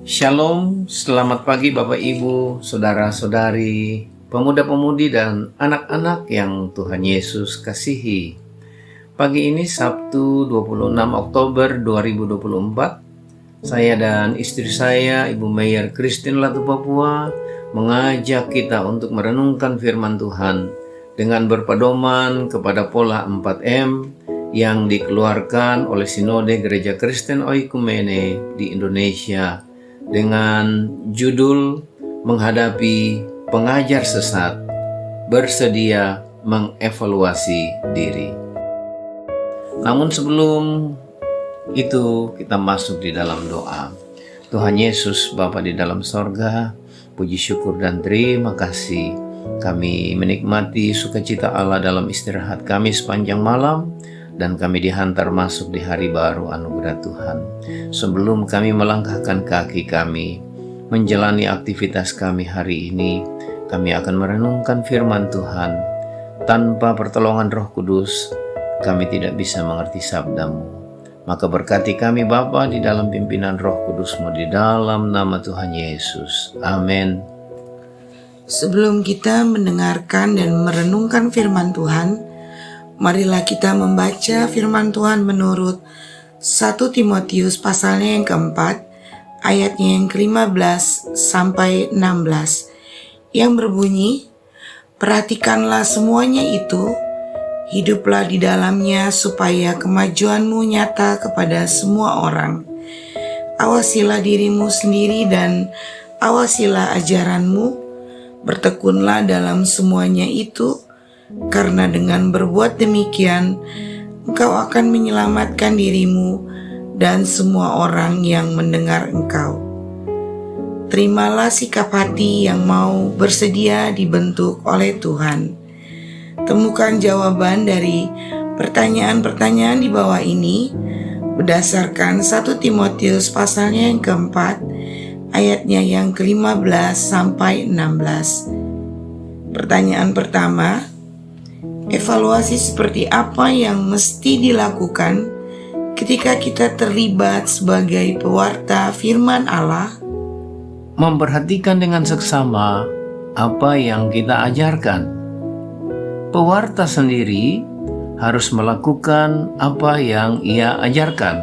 Shalom, selamat pagi Bapak Ibu, Saudara-saudari, pemuda-pemudi dan anak-anak yang Tuhan Yesus kasihi. Pagi ini Sabtu 26 Oktober 2024, saya dan istri saya, Ibu Mayer Christine Latu Papua, mengajak kita untuk merenungkan firman Tuhan dengan berpedoman kepada pola 4M yang dikeluarkan oleh Sinode Gereja Kristen Oikumene di Indonesia dengan judul menghadapi pengajar sesat, bersedia mengevaluasi diri. Namun sebelum itu kita masuk di dalam doa. Tuhan Yesus, Bapa di dalam sorga, puji syukur dan terima kasih. Kami menikmati sukacita Allah dalam istirahat kami sepanjang malam, dan kami dihantar masuk di hari baru anugerah Tuhan. Sebelum kami melangkahkan kaki kami menjalani aktivitas kami hari ini, kami akan merenungkan firman Tuhan. Tanpa pertolongan Roh Kudus, kami tidak bisa mengerti sabda-Mu. Maka berkati kami Bapa di dalam pimpinan Roh Kudus-Mu di dalam nama Tuhan Yesus. Amin. Sebelum kita mendengarkan dan merenungkan firman Tuhan, marilah kita membaca firman Tuhan menurut 1 Timotius pasalnya yang keempat, ayatnya yang ke-15 sampai 16, yang berbunyi, "Perhatikanlah semuanya itu, hiduplah di dalamnya supaya kemajuanmu nyata kepada semua orang. Awasilah dirimu sendiri dan awasilah ajaranmu, bertekunlah dalam semuanya itu, karena dengan berbuat demikian, engkau akan menyelamatkan dirimu dan semua orang yang mendengar engkau. Terimalah sikap hati yang mau bersedia dibentuk oleh Tuhan." Temukan jawaban dari pertanyaan-pertanyaan di bawah ini berdasarkan 1 Timotius pasalnya yang keempat, ayatnya yang ke-15 sampai 16. Pertanyaan pertama, evaluasi seperti apa yang mesti dilakukan ketika kita terlibat sebagai pewarta firman Allah? Memperhatikan dengan seksama apa yang kita ajarkan. Pewarta sendiri harus melakukan apa yang ia ajarkan.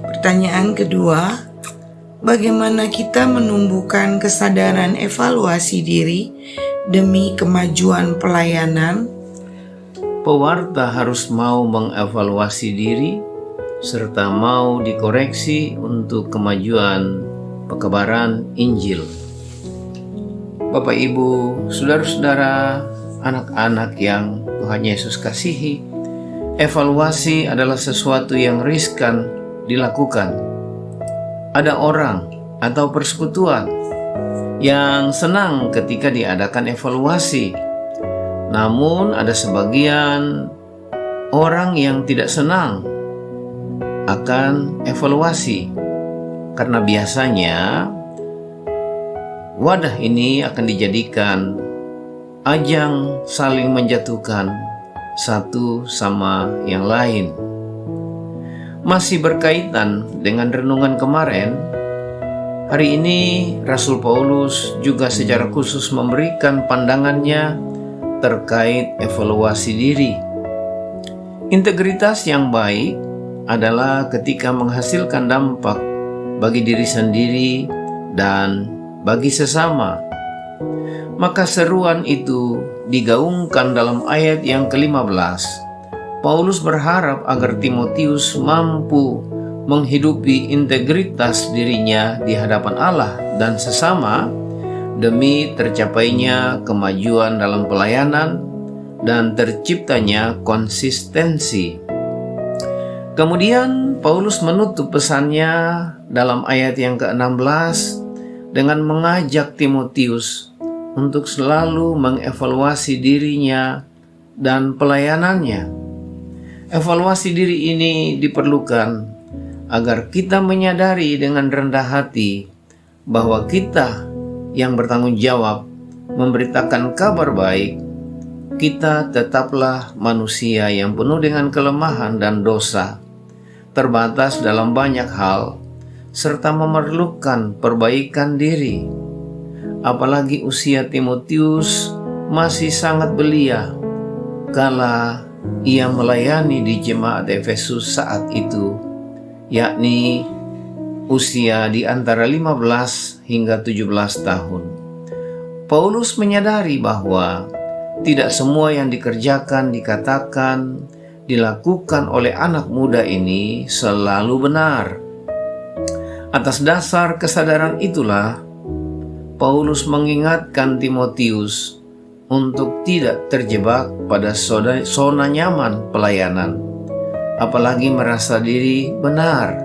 Pertanyaan kedua, bagaimana kita menumbuhkan kesadaran evaluasi diri demi kemajuan pelayanan? Pewarta harus mau mengevaluasi diri serta mau dikoreksi untuk kemajuan pekebaran Injil. Bapak, Ibu, saudara-saudara, anak-anak yang Tuhan Yesus kasihi, evaluasi adalah sesuatu yang riskan dilakukan. Ada orang atau persekutuan yang senang ketika diadakan evaluasi. Namun ada sebagian orang yang tidak senang akan evaluasi, karena biasanya wadah ini akan dijadikan ajang saling menjatuhkan satu sama yang lain. Masih berkaitan dengan renungan kemarin, hari ini Rasul Paulus juga secara khusus memberikan pandangannya terkait evaluasi diri. Integritas yang baik adalah ketika menghasilkan dampak bagi diri sendiri dan bagi sesama. Maka seruan itu digaungkan dalam ayat yang ke-15. Paulus berharap agar Timotius mampu menghidupi integritas dirinya di hadapan Allah dan sesama demi tercapainya kemajuan dalam pelayanan dan terciptanya konsistensi. Kemudian Paulus menutup pesannya dalam ayat yang ke-16 dengan mengajak Timotius untuk selalu mengevaluasi dirinya dan pelayanannya. Evaluasi diri ini diperlukan agar kita menyadari dengan rendah hati bahwa kita yang bertanggung jawab memberitakan kabar baik. Kita tetaplah manusia yang penuh dengan kelemahan dan dosa, terbatas dalam banyak hal, serta memerlukan perbaikan diri. Apalagi usia Timotius masih sangat belia kala ia melayani di jemaat Efesus saat itu, yakni usia di antara 15 hingga 17 tahun. Paulus menyadari bahwa tidak semua yang dikerjakan, dikatakan, dilakukan oleh anak muda ini selalu benar. Atas dasar kesadaran itulah, Paulus mengingatkan Timotius untuk tidak terjebak pada zona nyaman pelayanan, apalagi merasa diri benar.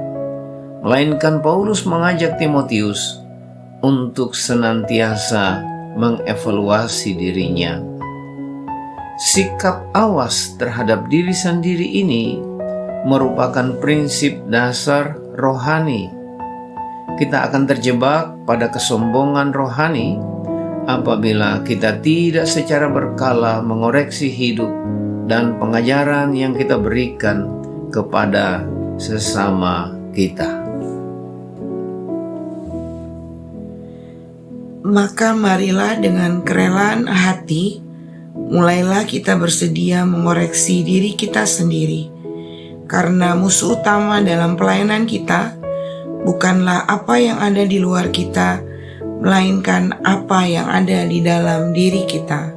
Melainkan Paulus mengajak Timotius untuk senantiasa mengevaluasi dirinya. Sikap awas terhadap diri sendiri ini merupakan prinsip dasar rohani. Kita akan terjebak pada kesombongan rohani apabila kita tidak secara berkala mengoreksi hidup dan pengajaran yang kita berikan kepada sesama kita. Maka marilah dengan kerelaan hati, mulailah kita bersedia mengoreksi diri kita sendiri, karena musuh utama dalam pelayanan kita bukanlah apa yang ada di luar kita, melainkan apa yang ada di dalam diri kita.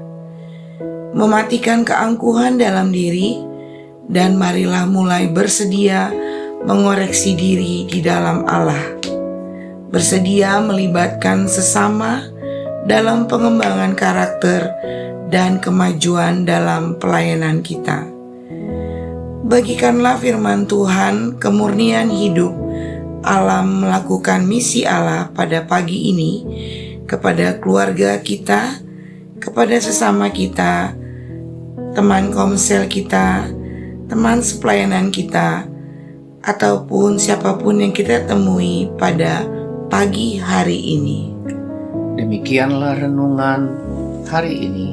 Mematikan keangkuhan dalam diri, dan marilah mulai bersedia mengoreksi diri di dalam Allah. Bersedia melibatkan sesama dalam pengembangan karakter dan kemajuan dalam pelayanan kita. Bagikanlah firman Tuhan kemurnian hidup alam melakukan misi Allah pada pagi ini kepada keluarga kita, kepada sesama kita, teman komsel kita, teman sepelayanan kita, ataupun siapapun yang kita temui pada pagi hari ini. Demikianlah renungan hari ini.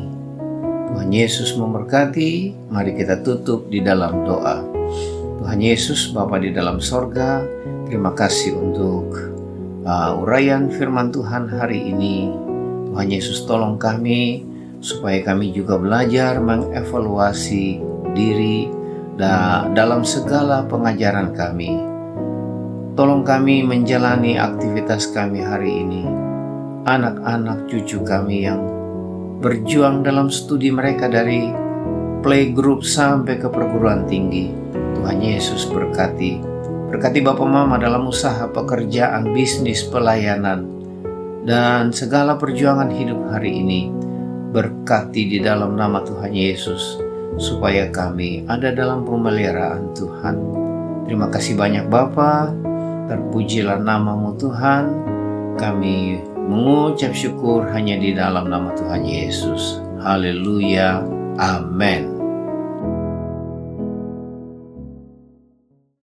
Tuhan Yesus memberkati. Mari kita tutup di dalam doa. Tuhan Yesus, Bapa di dalam sorga, terima kasih untuk uraian firman Tuhan hari ini. Tuhan Yesus, tolong kami supaya kami juga belajar mengevaluasi diri dalam segala pengajaran kami. Tolong kami menjalani aktivitas kami hari ini. Anak-anak cucu kami yang berjuang dalam studi mereka dari playgroup sampai ke perguruan tinggi. Tuhan Yesus berkati. Berkati Bapak Mama dalam usaha, pekerjaan, bisnis, pelayanan, dan segala perjuangan hidup hari ini. Berkati di dalam nama Tuhan Yesus, supaya kami ada dalam pemeliharaan Tuhan. Terima kasih banyak Bapa, terpujilah nama-Mu Tuhan. Kami mengucap syukur hanya di dalam nama Tuhan Yesus. Haleluya, amin.